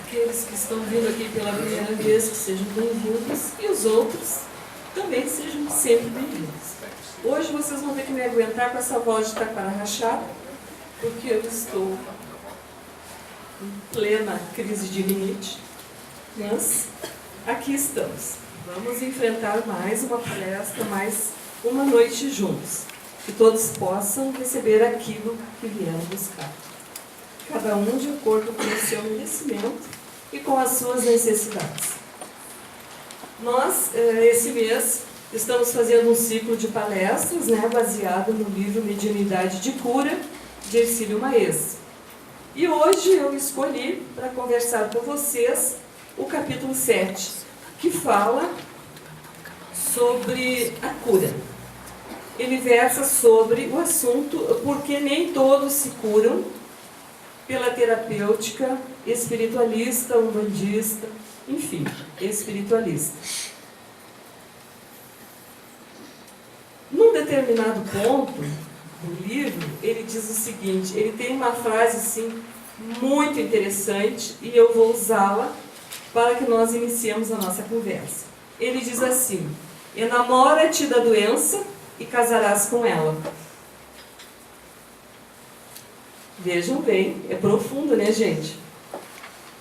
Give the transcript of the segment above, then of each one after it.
Aqueles que estão vindo aqui pela primeira vez, que sejam bem-vindos, e os outros também sejam sempre bem-vindos. Hoje vocês vão ter que me aguentar com essa voz de taquara rachada, porque eu estou em plena crise de rinite, mas aqui estamos. Vamos enfrentar mais uma palestra, mais uma noite juntos, que todos possam receber aquilo que vieram buscar. Cada um de acordo com o seu merecimento e com as suas necessidades. Nós, esse mês, estamos fazendo um ciclo de palestras, baseado no livro Mediunidade de Cura, de Hercílio Maes. E hoje eu escolhi, para conversar com vocês, o capítulo 7, que fala sobre a cura. Ele versa sobre o assunto porque nem todos se curam pela terapêutica espiritualista, umbandista, enfim, espiritualista. Num determinado ponto do livro, ele diz o seguinte, ele tem uma frase assim, muito interessante, e eu vou usá-la para que nós iniciemos a nossa conversa. Ele diz assim: enamora-te da doença e casarás com ela. Vejam bem, é profundo, né, gente?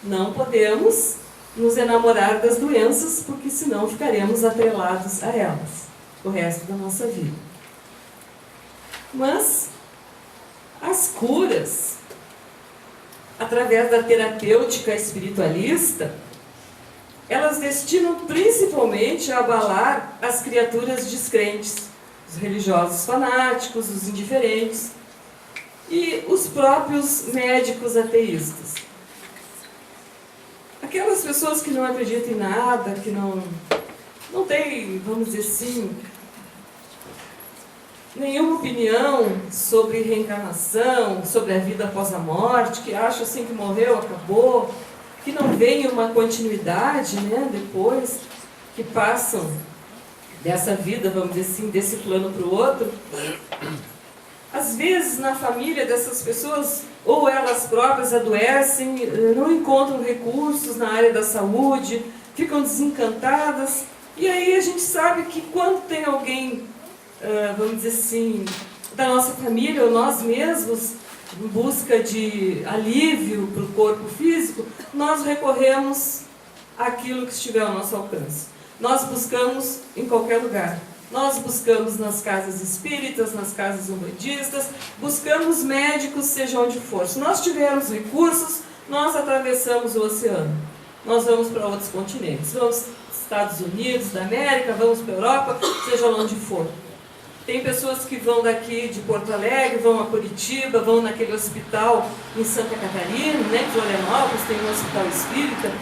Não podemos nos enamorar das doenças, porque senão ficaremos atrelados a elas o resto da nossa vida. Mas as curas, através da terapêutica espiritualista, elas destinam principalmente a abalar as criaturas descrentes, os religiosos fanáticos, os indiferentes e os próprios médicos ateístas. Aquelas pessoas que não acreditam em nada, que não têm, vamos dizer assim, nenhuma opinião sobre reencarnação, sobre a vida após a morte, que acham assim que morreu, acabou, que não vem uma continuidade, depois, que passam dessa vida, vamos dizer assim, desse plano para o outro. Às vezes, na família dessas pessoas, ou elas próprias adoecem, não encontram recursos na área da saúde, ficam desencantadas. E aí a gente sabe que quando tem alguém, vamos dizer assim, da nossa família, ou nós mesmos, em busca de alívio para o corpo físico, nós recorremos àquilo que estiver ao nosso alcance. Nós buscamos em qualquer lugar. Nós buscamos nas casas espíritas, nas casas umbandistas, buscamos médicos, seja onde for. Se nós tivermos recursos, nós atravessamos o oceano. Nós vamos para outros continentes. Vamos para os Estados Unidos, da América, vamos para a Europa, seja onde for. Tem pessoas que vão daqui de Porto Alegre, vão a Curitiba, vão naquele hospital em Santa Catarina, em Florianópolis, tem um hospital espírita.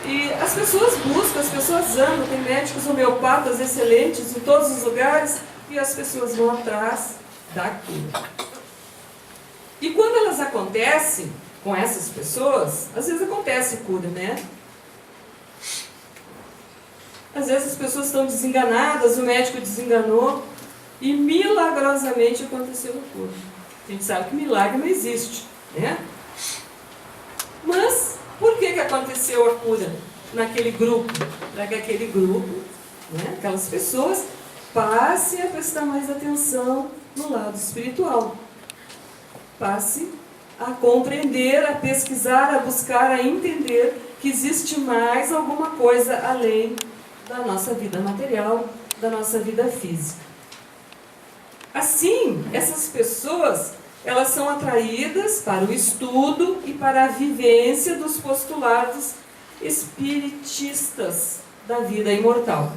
E as pessoas buscam, as pessoas amam, tem médicos homeopatas excelentes em todos os lugares, e as pessoas vão atrás da cura. E quando elas acontecem com essas pessoas, às vezes acontece cura, Às vezes as pessoas estão desenganadas, o médico desenganou, e milagrosamente aconteceu a cura. A gente sabe que milagre não existe, Mas por que aconteceu a cura naquele grupo? Para que aquele grupo, aquelas pessoas, passem a prestar mais atenção no lado espiritual. Passe a compreender, a pesquisar, a buscar, a entender que existe mais alguma coisa além da nossa vida material, da nossa vida física. Assim, essas pessoas, elas são atraídas para o estudo e para a vivência dos postulados espiritistas da vida imortal,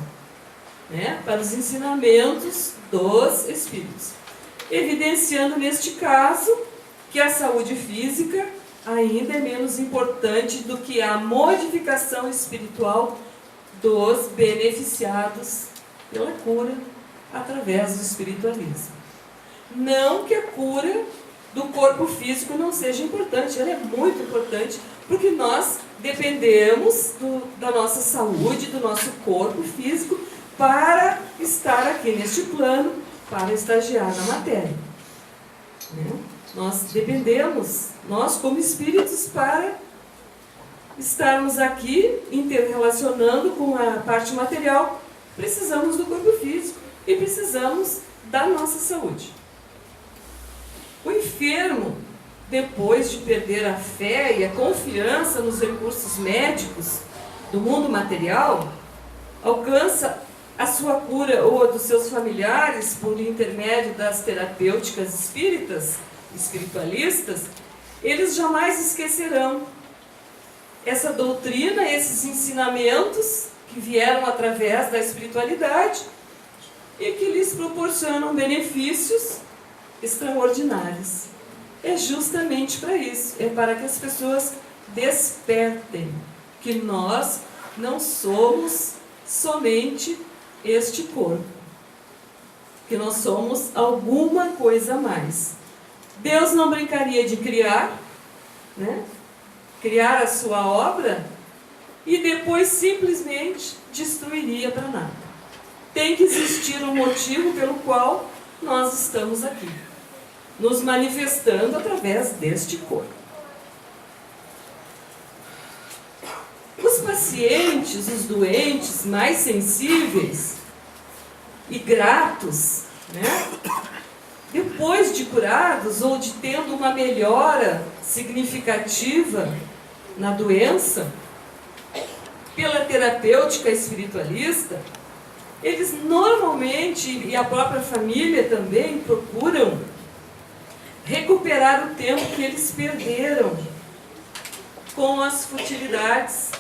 para os ensinamentos dos espíritos, evidenciando neste caso que a saúde física ainda é menos importante do que a modificação espiritual dos beneficiados pela cura através do espiritualismo. Não que a cura do corpo físico não seja importante, ela é muito importante, porque nós dependemos da nossa saúde, do nosso corpo físico, para estar aqui neste plano, para estagiar na matéria. Nós dependemos, nós como espíritos, para estarmos aqui interrelacionando com a parte material, precisamos do corpo físico e precisamos da nossa saúde. O enfermo, depois de perder a fé e a confiança nos recursos médicos do mundo material, alcança a sua cura ou a dos seus familiares por intermédio das terapêuticas espiritualistas, eles jamais esquecerão essa doutrina, esses ensinamentos que vieram através da espiritualidade e que lhes proporcionam benefícios extraordinários. É justamente para isso, é para que as pessoas despertem que nós não somos somente este corpo, que nós somos alguma coisa a mais. Deus não brincaria de criar, né? Criar a sua obra e depois simplesmente destruiria para nada. Tem que existir um motivo pelo qual nós estamos aqui, nos manifestando através deste corpo. Os pacientes, os doentes mais sensíveis e gratos, né? Depois de curados ou de tendo uma melhora significativa na doença, pela terapêutica espiritualista, eles normalmente, e a própria família também, procuram recuperar o tempo que eles perderam com as futilidades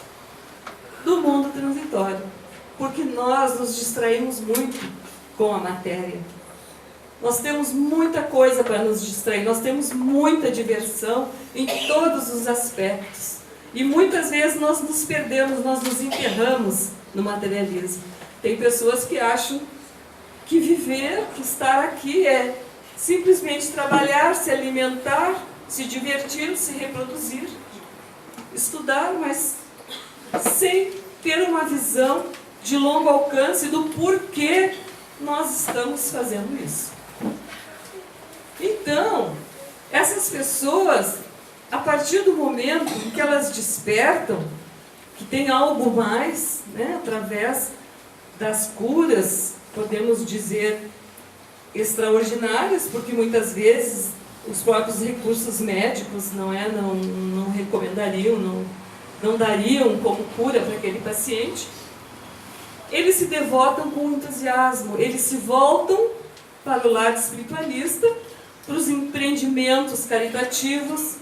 do mundo transitório, porque nós nos distraímos muito com a matéria. Nós temos muita coisa para nos distrair, nós temos muita diversão em todos os aspectos. E muitas vezes nós nos perdemos, nós nos enterramos no materialismo. Tem pessoas que acham que viver, que estar aqui é simplesmente trabalhar, se alimentar, se divertir, se reproduzir, estudar, mas sem ter uma visão de longo alcance do porquê nós estamos fazendo isso. Então, essas pessoas, a partir do momento em que elas despertam, que tem algo mais, né, através das curas, podemos dizer, extraordinárias, porque muitas vezes os próprios recursos médicos não recomendariam, não dariam como cura para aquele paciente, eles se devotam com entusiasmo, eles se voltam para o lado espiritualista, para os empreendimentos caritativos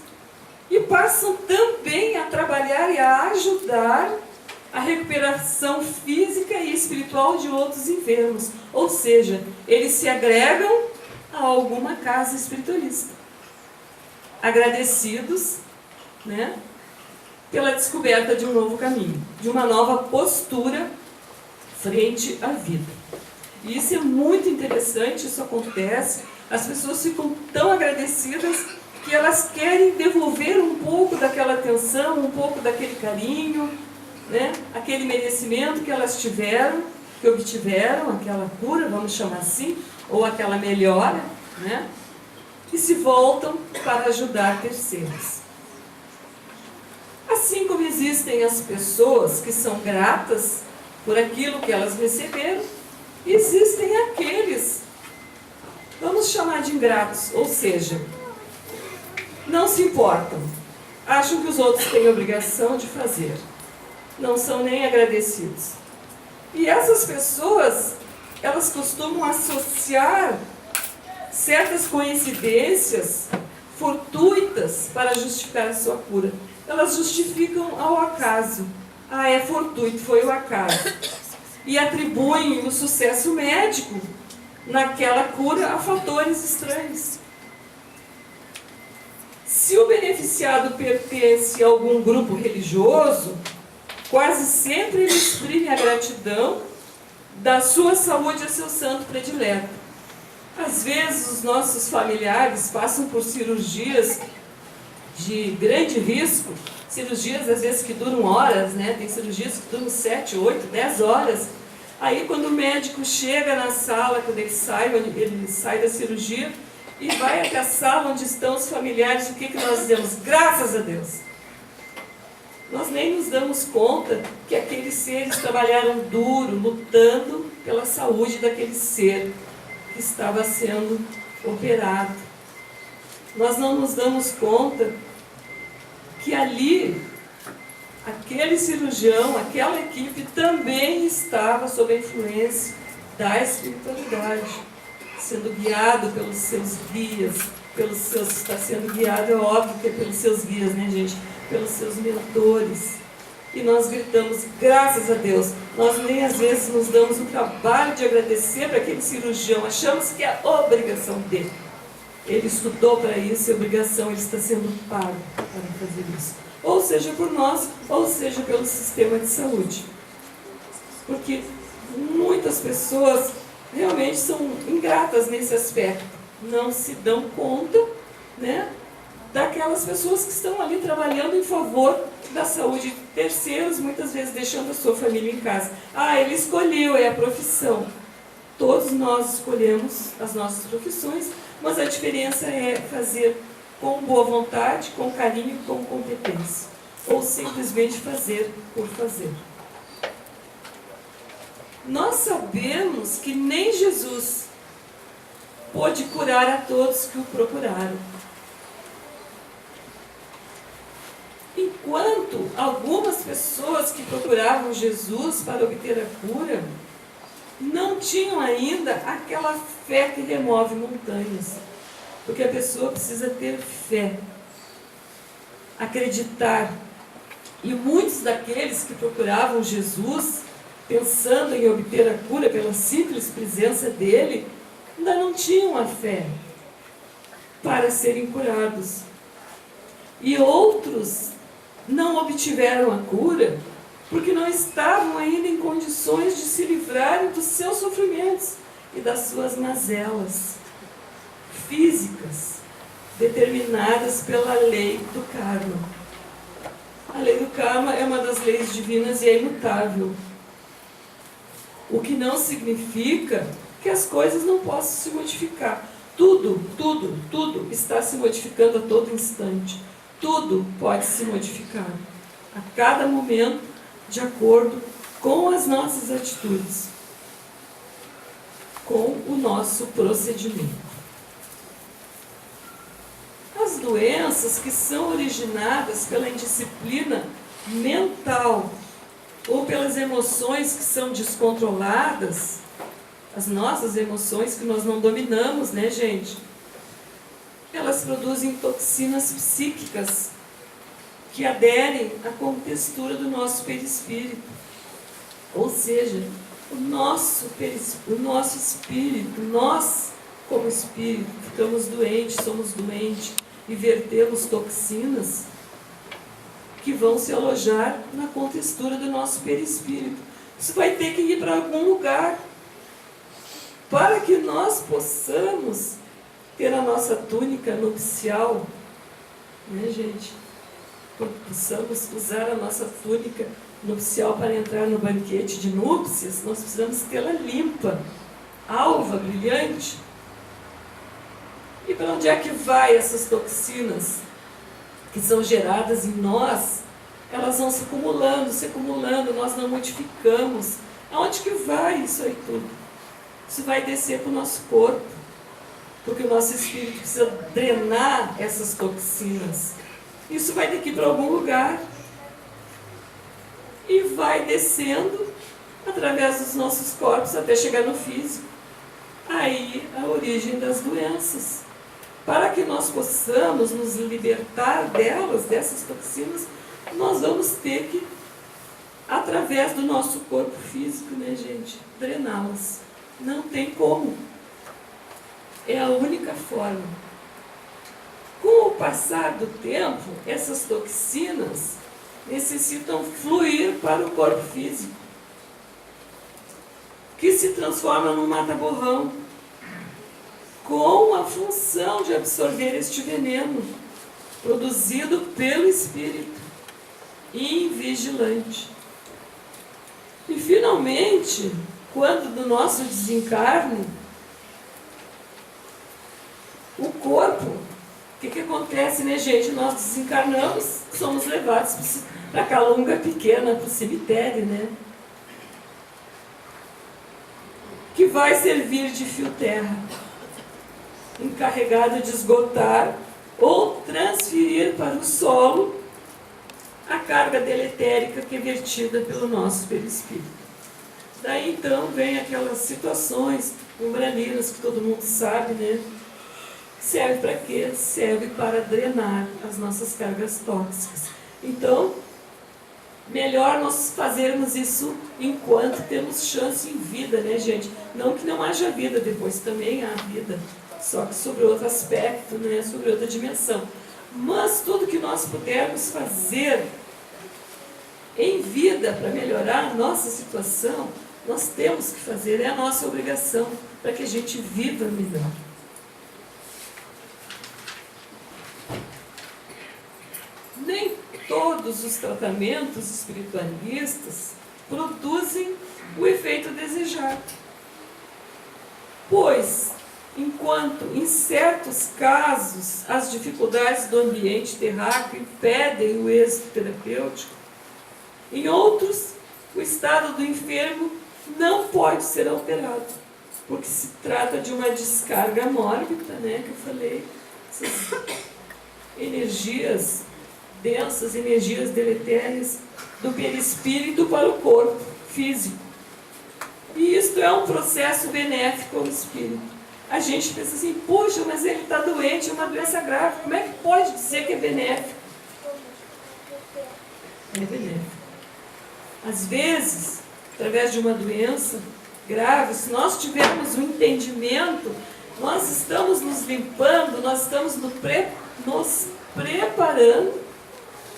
e passam também a trabalhar e a ajudar a recuperação física e espiritual de outros enfermos. Ou seja, eles se agregam a alguma casa espiritualista, agradecidos, né, pela descoberta de um novo caminho, de uma nova postura frente à vida. E isso é muito interessante, isso acontece, as pessoas ficam tão agradecidas que elas querem devolver um pouco daquela atenção, um pouco daquele carinho, né? Aquele merecimento que elas tiveram, que obtiveram, aquela cura, vamos chamar assim, ou aquela melhora, né? E se voltam para ajudar terceiros. Assim como existem as pessoas que são gratas por aquilo que elas receberam, existem aqueles, vamos chamar de ingratos, ou seja, não se importam, acham que os outros têm obrigação de fazer, não são nem agradecidos. E essas pessoas, elas costumam associar certas coincidências fortuitas para justificar a sua cura. Elas justificam ao acaso. Ah, é fortuito, foi o acaso. E atribuem o sucesso médico naquela cura a fatores estranhos. Se o beneficiado pertence a algum grupo religioso, quase sempre ele exprime a gratidão da sua saúde a seu santo predileto. Às vezes os nossos familiares passam por cirurgias de grande risco, cirurgias às vezes que duram horas, né? Tem cirurgias que duram 7, 8, 10 horas. Aí quando o médico chega na sala, quando ele sai da cirurgia e vai até a sala onde estão os familiares, o que nós dizemos? Graças a Deus! Nós nem nos damos conta que aqueles seres trabalharam duro, lutando pela saúde daquele ser que estava sendo operado. Nós não nos damos conta que ali, aquele cirurgião, aquela equipe também estava sob a influência da espiritualidade, sendo guiado pelos seus guias, está sendo guiado, é óbvio que é pelos seus guias, né, gente? Pelos seus mentores. E nós gritamos, graças a Deus. Nós nem às vezes nos damos o trabalho de agradecer para aquele cirurgião, achamos que é a obrigação dele. Ele estudou para isso, e a obrigação, ele está sendo pago para fazer isso. Ou seja por nós, ou seja pelo sistema de saúde. Porque muitas pessoas realmente são ingratas nesse aspecto. Não se dão conta, né, daquelas pessoas que estão ali trabalhando em favor da saúde de terceiros, muitas vezes deixando a sua família em casa. Ele escolheu, é a profissão. Todos nós escolhemos as nossas profissões, mas a diferença é fazer com boa vontade, com carinho e com competência. Ou simplesmente fazer por fazer. Nós sabemos que nem Jesus pôde curar a todos que o procuraram. Enquanto algumas pessoas que procuravam Jesus para obter a cura não tinham ainda aquela fé que remove montanhas. Porque a pessoa precisa ter fé, acreditar. E muitos daqueles que procuravam Jesus, pensando em obter a cura pela simples presença dele, ainda não tinham a fé para serem curados. E outros não obtiveram a cura porque não estavam ainda em condições de se livrarem dos seus sofrimentos e das suas mazelas físicas determinadas pela lei do karma. A lei do karma é uma das leis divinas e é imutável. O que não significa que as coisas não possam se modificar. Tudo está se modificando a todo instante. Tudo pode se modificar a cada momento, de acordo com as nossas atitudes, com o nosso procedimento. As doenças que são originadas pela indisciplina mental ou pelas emoções que são descontroladas, as nossas emoções que nós não dominamos, né, gente? Elas produzem toxinas psíquicas que aderem à contextura do nosso perispírito. Ou seja, o nosso espírito, nós como espírito, ficamos doentes, somos doentes e vertemos toxinas que vão se alojar na contextura do nosso perispírito. Isso vai ter que ir para algum lugar para que nós possamos ter a nossa túnica nupcial, né, gente? Possamos usar a nossa túnica nupcial para entrar no banquete de núpcias, nós precisamos tê-la limpa, alva, brilhante. E para onde é que vai essas toxinas que são geradas em nós? Elas vão se acumulando, nós não modificamos. Aonde que vai isso aí tudo? Isso vai descer para o nosso corpo, porque o nosso espírito precisa drenar essas toxinas. Isso vai daqui para algum lugar e vai descendo através dos nossos corpos até chegar no físico. Aí a origem das doenças. Para que nós possamos nos libertar delas, dessas toxinas, nós vamos ter que, através do nosso corpo físico, né, gente, drená-las. Não tem como. É a única forma. Com o passar do tempo, essas toxinas necessitam fluir para o corpo físico, que se transforma num mata-borrão, com a função de absorver este veneno, produzido pelo espírito, invigilante. E finalmente, quando do nosso desencarne, o corpo, o que acontece, né, gente? Nós desencarnamos, somos levados para a calunga pequena, para o cemitério, né? Que vai servir de fio terra, encarregado de esgotar ou transferir para o solo a carga deletérica que é vertida pelo nosso perispírito. Daí então vem aquelas situações umbralinas que todo mundo sabe, né? Serve para quê? Serve para drenar as nossas cargas tóxicas. Então, melhor nós fazermos isso enquanto temos chance em vida, né, gente? Não que não haja vida, depois também há vida, só que sobre outro aspecto, né? Sobre outra dimensão. Mas tudo que nós pudermos fazer em vida para melhorar a nossa situação, nós temos que fazer, é a nossa obrigação, para que a gente viva melhor. Nem todos os tratamentos espiritualistas produzem o efeito desejado. Pois, enquanto em certos casos as dificuldades do ambiente terráqueo impedem o êxito terapêutico, em outros o estado do enfermo não pode ser alterado, porque se trata de uma descarga mórbida, né, que eu falei, essas energias densas, energias deletérias do perispírito para o corpo físico. E isto é um processo benéfico ao espírito. A gente pensa assim, puxa, mas ele está doente, é uma doença grave, como é que pode dizer que é benéfico? É benéfico. Às vezes, através de uma doença grave, se nós tivermos um entendimento, nós estamos nos limpando, nós estamos nos preparando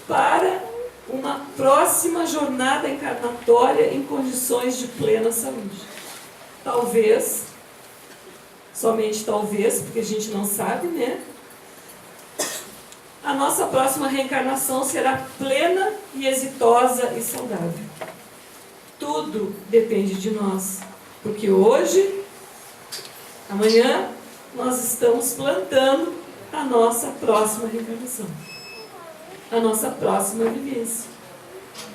para uma próxima jornada encarnatória em condições de plena saúde. Talvez, somente talvez, porque a gente não sabe, né? A nossa próxima reencarnação será plena e exitosa e saudável. Tudo depende de nós, porque hoje, amanhã, nós estamos plantando a nossa próxima reencarnação, a nossa próxima vivência.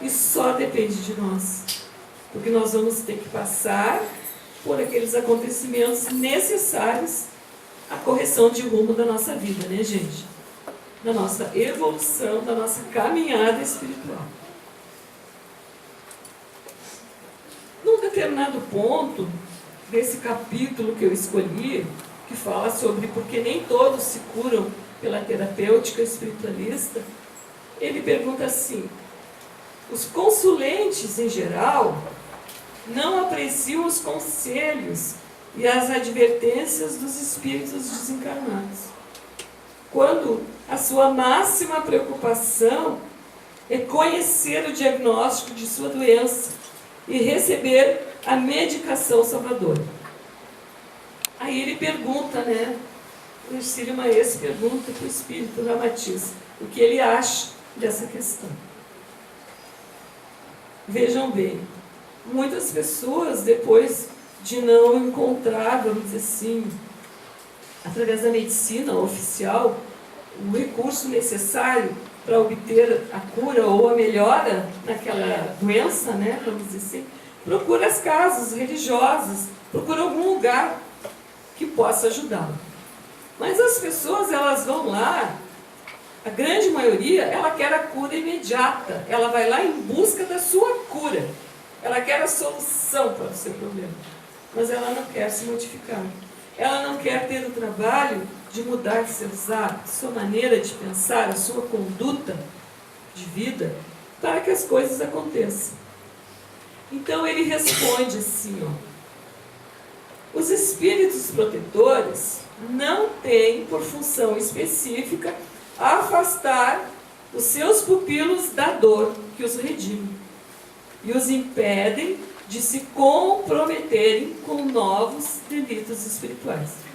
Isso só depende de nós, porque nós vamos ter que passar por aqueles acontecimentos necessários à correção de rumo da nossa vida, né, gente? Da nossa evolução, da nossa caminhada espiritual. Num determinado ponto desse capítulo que eu escolhi, que fala sobre porque nem todos se curam pela terapêutica espiritualista, ele pergunta assim: os consulentes em geral não apreciam os conselhos e as advertências dos espíritos desencarnados, quando a sua máxima preocupação é conhecer o diagnóstico de sua doença e receber a medicação salvadora. Aí ele pergunta, né? O Ercílio Maes pergunta para o Espírito Ramatiz o que ele acha dessa questão. Vejam bem, muitas pessoas, depois de não encontrar, vamos dizer assim, através da medicina oficial, o recurso necessário para obter a cura ou a melhora naquela doença, né, vamos dizer assim, procura as casas religiosas, procura algum lugar que possa ajudá-lo. Mas as pessoas, elas vão lá, a grande maioria, ela quer a cura imediata, ela vai lá em busca da sua cura, ela quer a solução para o seu problema, mas ela não quer se modificar, ela não quer ter o trabalho de mudar seus hábitos, sua maneira de pensar, a sua conduta de vida, para que as coisas aconteçam. Então ele responde assim, ó: os espíritos protetores não têm por função específica afastar os seus pupilos da dor que os redime e os impedem de se comprometerem com novos delitos espirituais.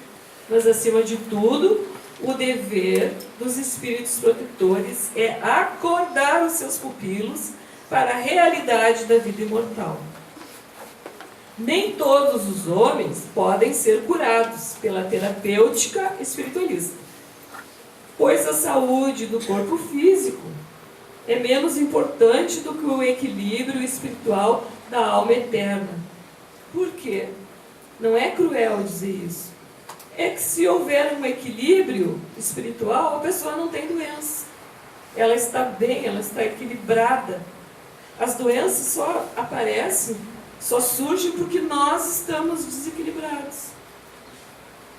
Mas, acima de tudo, o dever dos espíritos protetores é acordar os seus pupilos para a realidade da vida imortal. Nem todos os homens podem ser curados pela terapêutica espiritualista, pois a saúde do corpo físico é menos importante do que o equilíbrio espiritual da alma eterna. Por quê? Não é cruel dizer isso. É que se houver um equilíbrio espiritual, a pessoa não tem doença. Ela está bem, ela está equilibrada. As doenças só aparecem, só surgem porque nós estamos desequilibrados.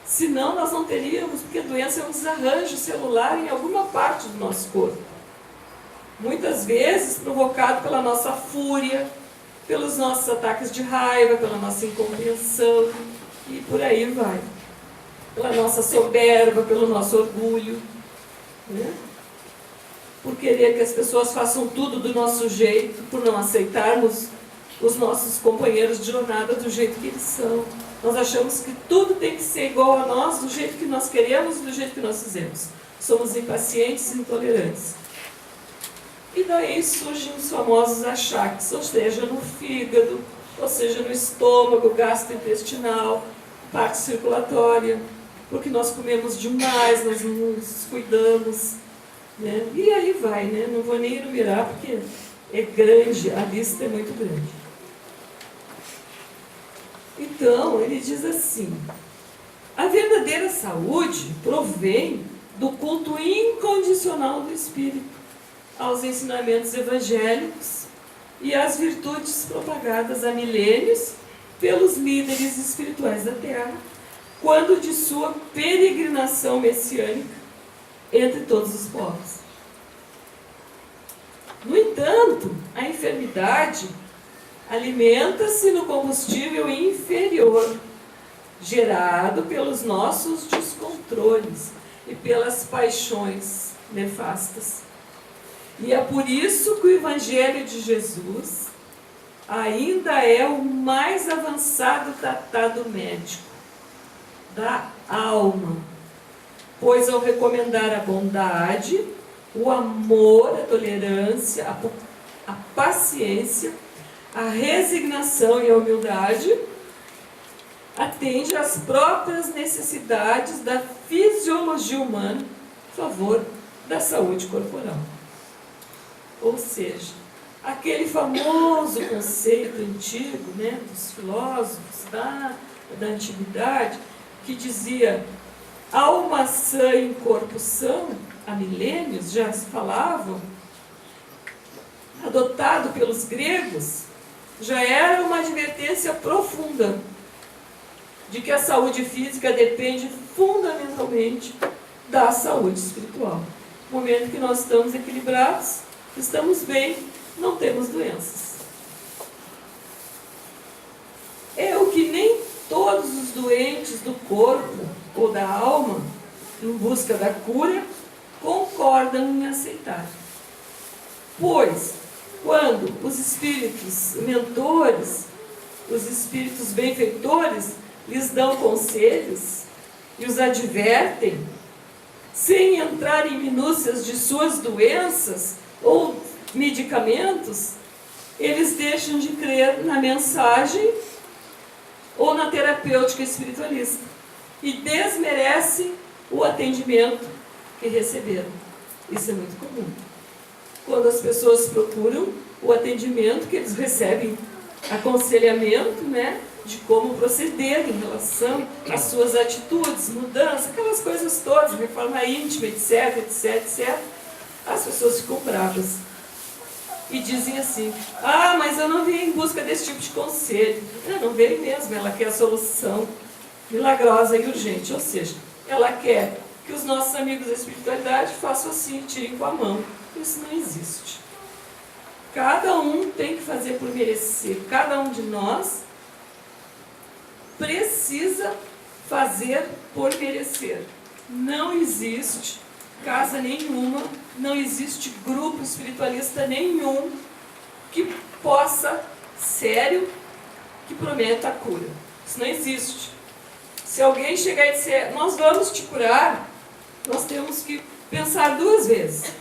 Senão nós não teríamos, porque a doença é um desarranjo celular em alguma parte do nosso corpo. Muitas vezes provocado pela nossa fúria, pelos nossos ataques de raiva, pela nossa incompreensão, e por aí vai. Pela nossa soberba, pelo nosso orgulho, né? Por querer que as pessoas façam tudo do nosso jeito, por não aceitarmos os nossos companheiros de jornada do jeito que eles são. Nós achamos que tudo tem que ser igual a nós, do jeito que nós queremos, do jeito que nós fizemos. Somos impacientes e intolerantes. E daí surgem os famosos achaques, ou seja, no fígado, ou seja, no estômago, gastrointestinal, parte circulatória, porque nós comemos demais, nós não nos cuidamos, né? E aí vai, né? Não vou nem enumerar porque é grande, a lista é muito grande. Então, ele diz assim: a verdadeira saúde provém do culto incondicional do Espírito aos ensinamentos evangélicos e às virtudes propagadas há milênios pelos líderes espirituais da Terra, quando de sua peregrinação messiânica entre todos os povos. No entanto, a enfermidade alimenta-se no combustível inferior, gerado pelos nossos descontroles e pelas paixões nefastas. E é por isso que o Evangelho de Jesus ainda é o mais avançado tratado médico da alma, pois ao recomendar a bondade, o amor, a tolerância, a paciência, a resignação e a humildade, atende às próprias necessidades da fisiologia humana em favor da saúde corporal. Ou seja, aquele famoso conceito antigo, né, dos filósofos da antiguidade, que dizia alma sã em corpo são, há milênios já se falavam, adotado pelos gregos, já era uma advertência profunda de que a saúde física depende fundamentalmente da saúde espiritual. No momento que nós estamos equilibrados, estamos bem, não temos doenças. É o que nem todos os doentes do corpo ou da alma, em busca da cura, concordam em aceitar. Pois, quando os espíritos mentores, os espíritos benfeitores, lhes dão conselhos e os advertem, sem entrar em minúcias de suas doenças ou medicamentos, eles deixam de crer na mensagem ou na terapêutica espiritualista e desmerecem o atendimento que receberam. Isso é muito comum. Quando as pessoas procuram o atendimento, que eles recebem aconselhamento, né, de como proceder em relação às suas atitudes, mudança, aquelas coisas todas, reforma íntima, etc, etc, etc, as pessoas ficam bravas e dizem assim: ah, mas eu não vim em busca desse tipo de conselho. Não veio mesmo, ela quer a solução milagrosa e urgente, ou seja, ela quer que os nossos amigos da espiritualidade façam assim, tirem com a mão. Isso não existe. Cada um tem que fazer por merecer, cada um de nós precisa fazer por merecer. Não existe casa nenhuma, não existe grupo espiritualista nenhum que possa, sério, que prometa a cura. Isso não existe. Se alguém chegar e disser, nós vamos te curar, nós temos que pensar duas vezes.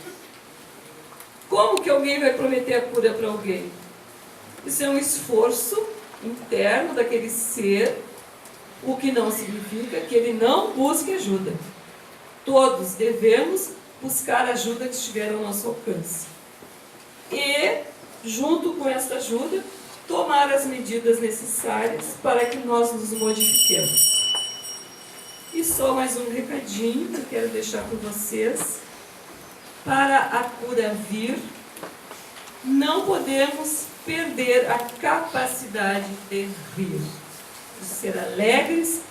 Como que alguém vai prometer a cura para alguém? Isso é um esforço interno daquele ser, o que não significa que ele não busque ajuda. Todos devemos buscar a ajuda que estiver ao nosso alcance. e, junto com esta ajuda, tomar as medidas necessárias para que nós nos modifiquemos. E só mais um recadinho que eu quero deixar com vocês. Para a cura vir, não podemos perder a capacidade de rir, de ser alegres